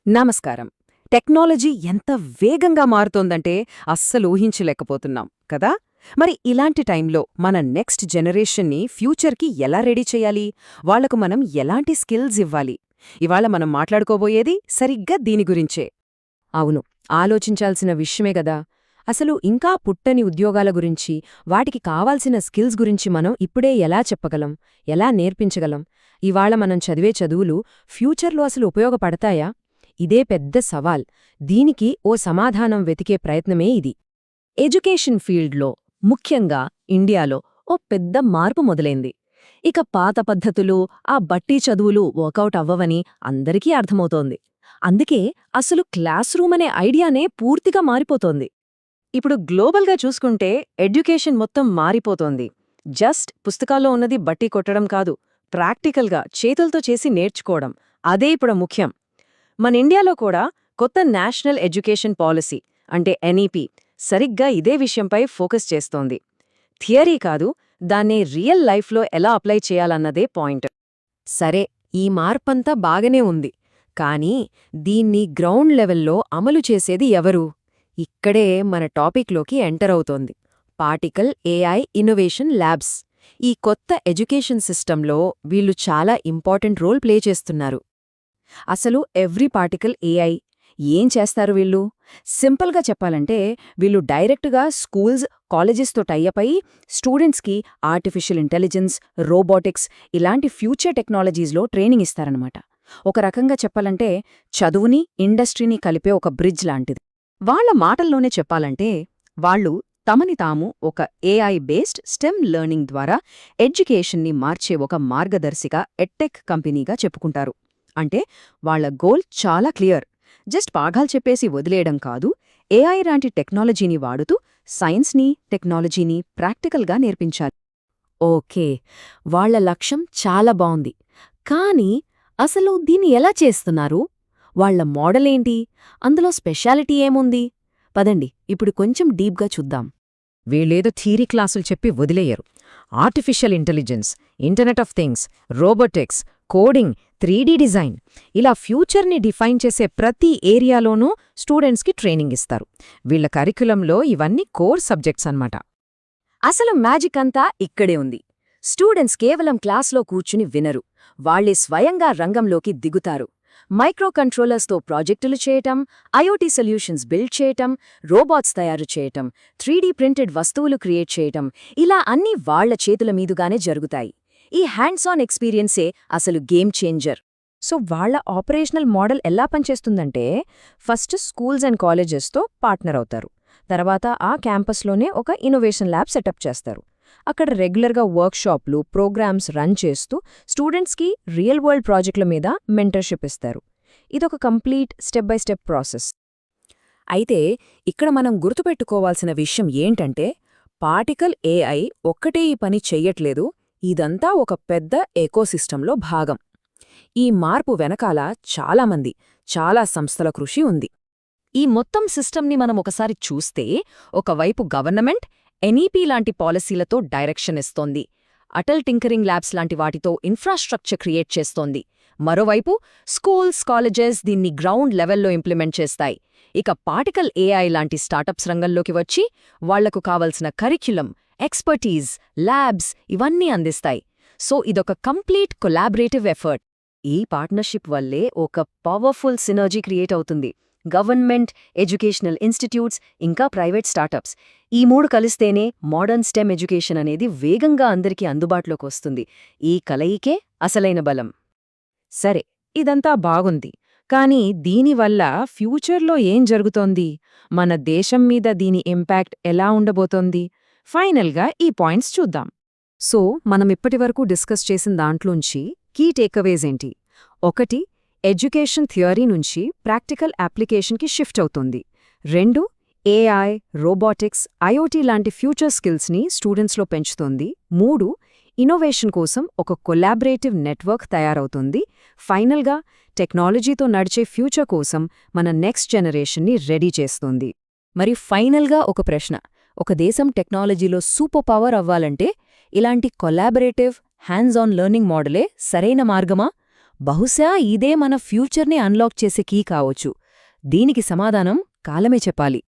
నమస్కారం. టెక్నాలజీ ఎంత వేగంగా మారుతోందంటే అస్సలు ఊహించలేకపోతున్నాం కదా. మరి ఇలాంటి టైంలో మన నెక్స్ట్ జనరేషన్ని ఫ్యూచర్కి ఎలా రెడీ చేయాలి, వాళ్లకు మనం ఎలాంటి స్కిల్స్ ఇవ్వాలి? ఇవాళ మనం మాట్లాడుకోబోయేది సరిగ్గా దీని గురించే. అవును, ఆలోచించాల్సిన విషయమే గదా. అసలు ఇంకా పుట్టని ఉద్యోగాల గురించి, వాటికి కావాల్సిన స్కిల్స్ గురించి మనం ఇప్పుడే ఎలా చెప్పగలం, ఎలా నేర్పించగలం? ఇవాళ మనం చదివే చదువులు ఫ్యూచర్లో అసలు ఉపయోగపడతాయా? ఇదే పెద్ద సవాల్. దీనికి ఓ సమాధానం వెతికే ప్రయత్నమే ఇది. ఎడ్యుకేషన్ ఫీల్డ్లో, ముఖ్యంగా ఇండియాలో ఓ పెద్ద మార్పు మొదలైంది. ఇక పాత పద్ధతులు, ఆ బట్టి చదువులు వర్కౌట్ అవ్వవని అందరికీ అర్థమవుతోంది. అందుకే అసలు క్లాస్ రూమ్ అనే ఐడియానే పూర్తిగా మారిపోతోంది. ఇప్పుడు గ్లోబల్గా చూసుకుంటే ఎడ్యుకేషన్ మొత్తం మారిపోతోంది. జస్ట్ పుస్తకాల్లో ఉన్నది బట్టి కొట్టడం కాదు, ప్రాక్టికల్గా చేతులతో చేసి నేర్చుకోవడం, అదే ఇప్పుడు ముఖ్యం. మన ఇండియాలో కూడా కొత్త నేషనల్ ఎడ్యుకేషన్ పాలసీ అంటే ఎన్ఈపీ సరిగ్గా ఇదే విషయంపై ఫోకస్ చేస్తోంది. థియరీ కాదు, దాన్ని రియల్ లైఫ్లో ఎలా అప్లై చేయాలన్నదే పాయింట్. సరే, ఈ మార్పంతా బాగానే ఉంది. కానీ దీన్ని గ్రౌండ్ లెవెల్లో అమలు చేసేది ఎవరు? ఇక్కడే మన టాపిక్లోకి ఎంటర్ అవుతోంది. Particle AI innovation labs. ఈ కొత్త ఎడ్యుకేషన్ సిస్టంలో వీళ్ళు చాలా ఇంపార్టెంట్ రోల్ ప్లే చేస్తున్నారు. అసలు ఎవ్రీ పార్టికల్ ఏఐ ఏం చేస్తారు వీళ్ళు? సింపుల్గా చెప్పాలంటే వీళ్ళు డైరెక్ట్గా స్కూల్స్, కాలేజెస్తో టైఅప్ అయి స్టూడెంట్స్కి ఆర్టిఫిషియల్ ఇంటెలిజెన్స్, రోబోటిక్స్ ఇలాంటి ఫ్యూచర్ టెక్నాలజీస్లో ట్రైనింగ్ ఇస్తారనమాట. ఒక రకంగా చెప్పాలంటే చదువుని, ఇండస్ట్రీని కలిపే ఒక బ్రిడ్జ్ లాంటిది. వాళ్ల మాటల్లోనే చెప్పాలంటే వాళ్ళు తమని తాము ఒక ఏఐ బేస్డ్ స్టెమ్ లెర్నింగ్ ద్వారా ఎడ్యుకేషన్ని మార్చే ఒక మార్గదర్శిగా ఎడ్టెక్ కంపెనీగా చెప్పుకుంటారు. అంటే వాళ్ల గోల్ చాలా క్లియర్. జస్ట్ పాఠాలు చెప్పేసి వదిలేయడం కాదు, ఏఐ లాంటి టెక్నాలజీని వాడుతూ సైన్స్ని, టెక్నాలజీని ప్రాక్టికల్గా నేర్పించాలి. ఓకే, వాళ్ల లక్ష్యం చాలా బావుంది. కానీ అసలు దీన్ని ఎలా చేస్తున్నారు? వాళ్ల మోడలేంటి? అందులో స్పెషాలిటీ ఏముంది? పదండి ఇప్పుడు కొంచెం డీప్గా చూద్దాం. వీళ్ళేదో థీరీ క్లాసులు చెప్పి వదిలేయరు. Artificial intelligence, internet of things, robotics, coding, 3D design ఇలా ఫ్యూచర్ని డిఫైన్ చేసే ప్రతి ఏరియాలోనూ స్టూడెంట్స్కి ట్రైనింగ్ ఇస్తారు. వీళ్ల కరిక్యులంలో ఇవన్నీ కోర్ సబ్జెక్ట్స్ అన్నమాట. అసలు మ్యాజిక్ అంతా ఇక్కడే ఉంది. స్టూడెంట్స్ కేవలం క్లాస్లో కూర్చుని వినరు, వాళ్లే స్వయంగా రంగంలోకి దిగుతారు. మైక్రో కంట్రోలర్స్తో ప్రాజెక్టులు చేయటం, ఐఓటీ సొల్యూషన్స్ బిల్డ్ చేయటం, రోబోట్స్ తయారు చేయటం, 3D ప్రింటెడ్ వస్తువులు క్రియేట్ చేయటం ఇలా అన్నీ వాళ్ల చేతుల మీదుగానే జరుగుతాయి. ఈ హ్యాండ్స్ ఆన్ ఎక్స్పీరియన్సే అసలు గేమ్ చేంజర్. సో వాళ్ల ఆపరేషనల్ మోడల్ ఎలా పనిచేస్తుందంటే ఫస్ట్ స్కూల్స్ అండ్ కాలేజెస్తో పార్ట్నర్ అవుతారు. తర్వాత ఆ క్యాంపస్లోనే ఒక ఇన్నోవేషన్ ల్యాబ్ సెటప్ చేస్తారు. అక్కడ రెగ్యులర్గా వర్క్షాప్లు, ప్రోగ్రామ్స్ రన్ చేస్తూ స్టూడెంట్స్కి రియల్ వరల్డ్ ప్రాజెక్టుల మీద మెంటర్షిప్ ఇస్తారు. ఇదొక complete step by step process. అయితే ఇక్కడ మనం గుర్తుపెట్టుకోవాల్సిన విషయం ఏంటంటే పార్టికల్ ఏఐ ఒక్కటే ఈ పని చెయ్యట్లేదు, ఇదంతా ఒక పెద్ద ఎకోసిస్టంలో భాగం. ఈ మార్పు వెనకాల చాలామంది, చాలా సంస్థల కృషి ఉంది. ఈ మొత్తం సిస్టమ్ని మనం ఒకసారి చూస్తే ఒకవైపు గవర్నమెంట్ ఎన్ఈపీ లాంటి పాలసీలతో డైరెక్షన్ ఇస్తోంది, అటల్ టింకరింగ్ ల్యాబ్స్ లాంటి వాటితో ఇన్ఫ్రాస్ట్రక్చర్ క్రియేట్ చేస్తోంది. మరోవైపు స్కూల్స్, కాలేజెస్ దీన్ని గ్రౌండ్ లెవెల్లో ఇంప్లిమెంట్ చేస్తాయి. ఇక పార్టికల్ ఏఐ లాంటి స్టార్టప్స్ రంగంలోకి వచ్చి వాళ్లకు కావలసిన కరిక్యులం, ఎక్స్పర్టీజ్, ల్యాబ్స్ ఇవన్నీ అందిస్తాయి. సో ఇదొక కంప్లీట్ కొలాబరేటివ్ ఎఫర్ట్. ఈ పార్ట్నర్షిప్ వల్లే ఒక పవర్ఫుల్ సినర్జీ క్రియేట్ అవుతుంది. గవర్నమెంట్, ఎడ్యుకేషనల్ ఇన్స్టిట్యూట్స్ ఇంకా ప్రైవేట్ స్టార్టప్స్ ఈ మూడు కలిస్తేనే మోడర్న్ స్టెమ్ ఎడ్యుకేషన్ అనేది వేగంగా అందరికీ అందుబాటులోకి వస్తుంది. ఈ కలయికే అసలైన బలం. సరే, ఇదంతా బాగుంది. కానీ దీనివల్ల ఫ్యూచర్లో ఏం జరుగుతోంది? మన దేశం మీద దీని ఇంపాక్ట్ ఎలా ఉండబోతోంది? ఫైనల్గా ఈ పాయింట్స్ చూద్దాం. సో మనమిప్పటివరకు డిస్కస్ చేసిన దాంట్లోంచి కీ టేక్అవేజ్ ఏంటి? 1. ఎడ్యుకేషన్ థియరీ నుంచి ప్రాక్టికల్ అప్లికేషన్కి షిఫ్ట్ అవుతుంది. 2. ఏఐ, రోబోటిక్స్, ఐఓటీ లాంటి ఫ్యూచర్ స్కిల్స్ని స్టూడెంట్స్లో పెంచుతోంది. 3. ఇన్నోవేషన్ కోసం ఒక కొలాబరేటివ్ నెట్వర్క్ తయారవుతుంది. ఫైనల్గా టెక్నాలజీతో నడిచే ఫ్యూచర్ కోసం మన నెక్స్ట్ జనరేషన్ని రెడీ చేస్తుంది. మరి ఫైనల్గా ఒక ప్రశ్న: ఒక దేశం టెక్నాలజీలో సూపర్ పవర్ అవ్వాలంటే ఇలాంటి కొలాబరేటివ్, హ్యాండ్స్ ఆన్ లెర్నింగ్ మోడలే సరైన మార్గమా? బహుశా ఇదే మన ఫ్యూచర్ని అన్లాక్ చేసే కీ కావచ్చు. దీనికి సమాధానం కాలమే చెప్పాలి.